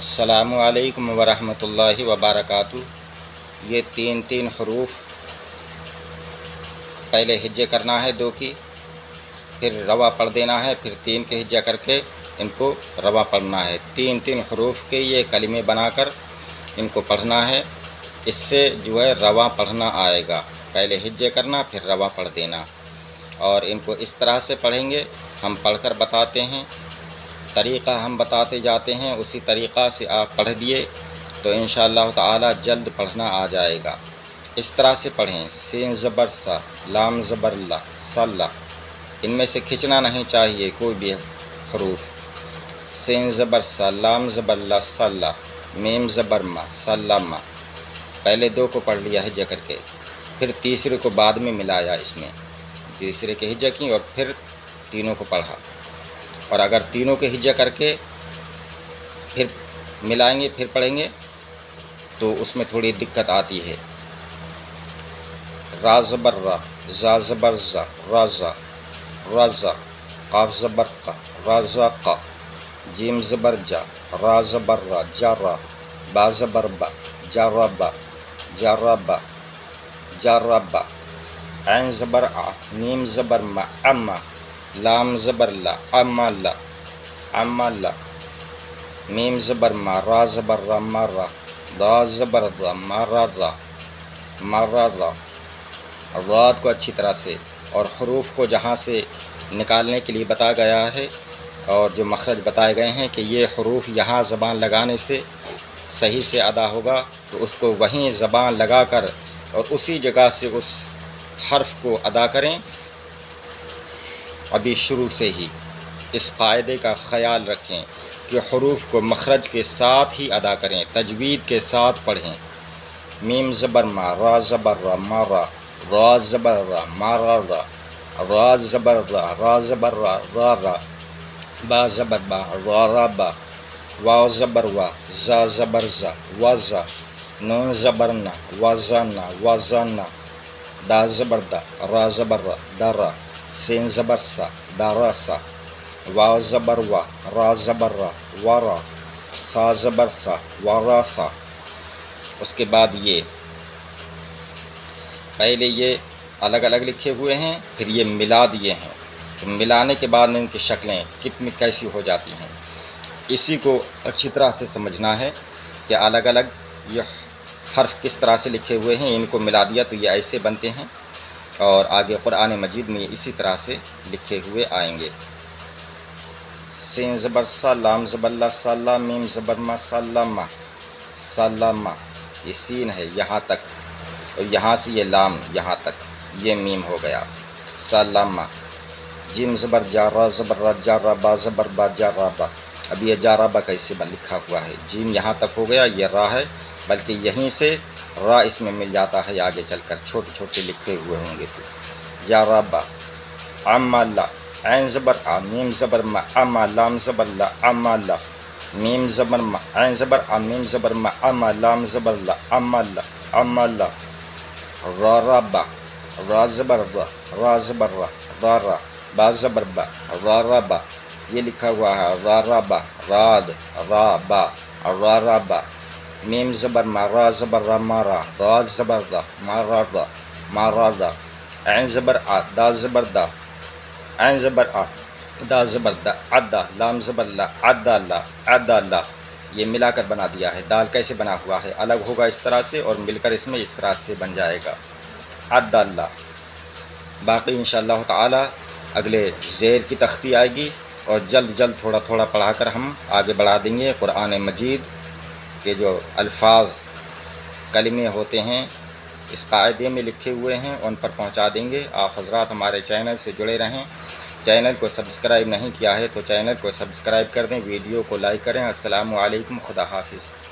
अस्सलामु अलैकुम वरहमतुल्लाहि वबरकातुहू। ये तीन हरूफ पहले हिज्जे करना है दो की, फिर रवा पढ़ देना है, फिर तीन के हिज्जा करके इनको रवा पढ़ना है। तीन हरूफ के ये कलिमे बनाकर इनको पढ़ना है। इससे जो है रवा पढ़ना आएगा। पहले हिज्जे करना, फिर रवा पढ़ देना। और इनको इस तरह से पढ़ेंगे, हम पढ़कर बताते हैं, तरीक़ा हम बताते जाते हैं, उसी तरीक़ा से आप पढ़ लिए तो इंशाअल्लाह ताला जल्द पढ़ना आ जाएगा। इस तरह से पढ़ें। सीन ज़बर सा, लाम ज़बर ला, सल्ला, इनमें से खिंचना नहीं चाहिए कोई भी हरूफ। सीन ज़बर सा, लाम ज़बर ला, सल्ला, मीम ज़बर मा, सल्लमा। पहले दो को पढ़ लिया हिज्जा करके, फिर तीसरे को बाद में मिलाया, इसमें तीसरे के हिज्जा की और फिर तीनों को पढ़ा। और अगर तीनों के हिज्जा करके फिर मिलाएंगे, फिर पढ़ेंगे तो उसमें थोड़ी दिक्कत आती है। रा ज़बर रा, ज़ा ज़बर ज़ा, राज़ा राज़ा, क़ाफ़ ज़बर क़ा, राज़ा क़ा, जीम ज़बर जा, रा ज़बर रा, जारा, बा ज़बर बा, जाराबा जाराबा जाराबा, ऐन ज़बर आ, मीम ज़बर मा, अम्मा, लाम ज़बर ला, अम्माला अम्माला, मीम ज़बर मा, रा ज़बर रा, मारा, रा ज़बर रा, मारारा मारारा। रात को अच्छी तरह से और हरूफ को जहाँ से निकालने के लिए बताया गया है और जो मखरज बताए गए हैं कि ये हरूफ यहाँ ज़बान लगाने से सही से अदा होगा, तो उसको वहीं ज़बान लगाकर और उसी जगह से उस हर्फ को अदा करें। अभी शुरू से ही इस कायदे का ख़याल रखें कि हरूफ को मखरज के साथ ही अदा करें, तजवीद के साथ पढ़ें। मीम ज़बर मा, रा ज़बर रा, मारा, रा ज़बर रा, मारा रा, रा ज़बर रा, रा ज़बर रा, रा रा, बा ज़बर बा, रा रा बा, वाव ज़बर वा, ज़ा ज़बर ज़ा, वाज़ा, नून ज़बर ना, वाज़ाना वाज़ाना, दा ज़बर दा, रा ज़बर रा, दारा, सीन ज़बर सा, दारा सा, वाव ज़बर वा, रा ज़बर रा, वारा, सा ज़बर सा, वारा सा। उसके बाद ये पहले ये अलग अलग लिखे हुए हैं, फिर ये मिला दिए हैं, तो मिलाने के बाद इनकी शक्लें कितनी कैसी हो जाती हैं, इसी को अच्छी तरह से समझना है कि अलग अलग ये हर्फ किस तरह से लिखे हुए हैं। इनको मिला दिया तो ये ऐसे बनते हैं और आगे कुरान मजीद में इसी तरह से लिखे हुए आएंगे। सीन ज़बर सा, लाम ज़बर ला, सल्ला, मीम ज़बर मा, सल्लमा सल्लमा। ये सीन है यहाँ तक और यहाँ से ये लाम यहाँ तक, ये मीम हो गया, सल्लमा। जिम ज़बर जा, रा ज़बर रा, जारा, बा ज़बर बा, जाराबा। अब ये जाराबा कैसे लिखा हुआ है, जीम यहाँ तक हो गया, ये रा है, बल्कि यहीं से रा इसमें मिल जाता है आगे चलकर, छोटे छोटे लिखे हुए होंगे तो। जाराबा, अम्माला, ऐन ज़बर आ, मीम ज़बर मा, अम्मा, लाम ज़बर ला, अम्माला, मीम ज़बर मा, ऐन ज़बर आ, मीम ज़बर मा, अम्मा, लाम ज़बर ला, अम्माला अम्माला, राराबा, रा ज़बर रा, रा ज़बर रा, रारा, बा ज़बर बा, राराबा। ये लिखा हुआ है राराबा, राद, रा बा, राराबा। मीम ज़बर मा, रा ज़बर रा, मारा, रा ज़बर रा, मारारा मारारा। ऐन ज़बर आ, दा ज़बर दा, ऐन ज़बर आ, दा ज़बर दा, अद्दा, लाम ज़बर ला, अद्दाला अद्दाला। ये मिलाकर बना दिया है। दाल कैसे बना हुआ है, अलग होगा इस तरह से और मिलकर इसमें इस तरह से बन जाएगा, अद्दाला। बाकी इंशाअल्लाह ताला अगले ज़ेर की तख्ती आएगी और जल्द जल्द थोड़ा थोड़ा पढ़ाकर हम आगे बढ़ा देंगे। कुरान मजीद के जो अल्फाज कलिमे होते हैं इस कायदे में लिखे हुए हैं उन पर पहुंचा देंगे। आप हज़रात हमारे चैनल से जुड़े रहें। चैनल को सब्सक्राइब नहीं किया है तो चैनल को सब्सक्राइब कर दें, वीडियो को लाइक करें। अस्सलामु अलैकुम, खुदा हाफिज़।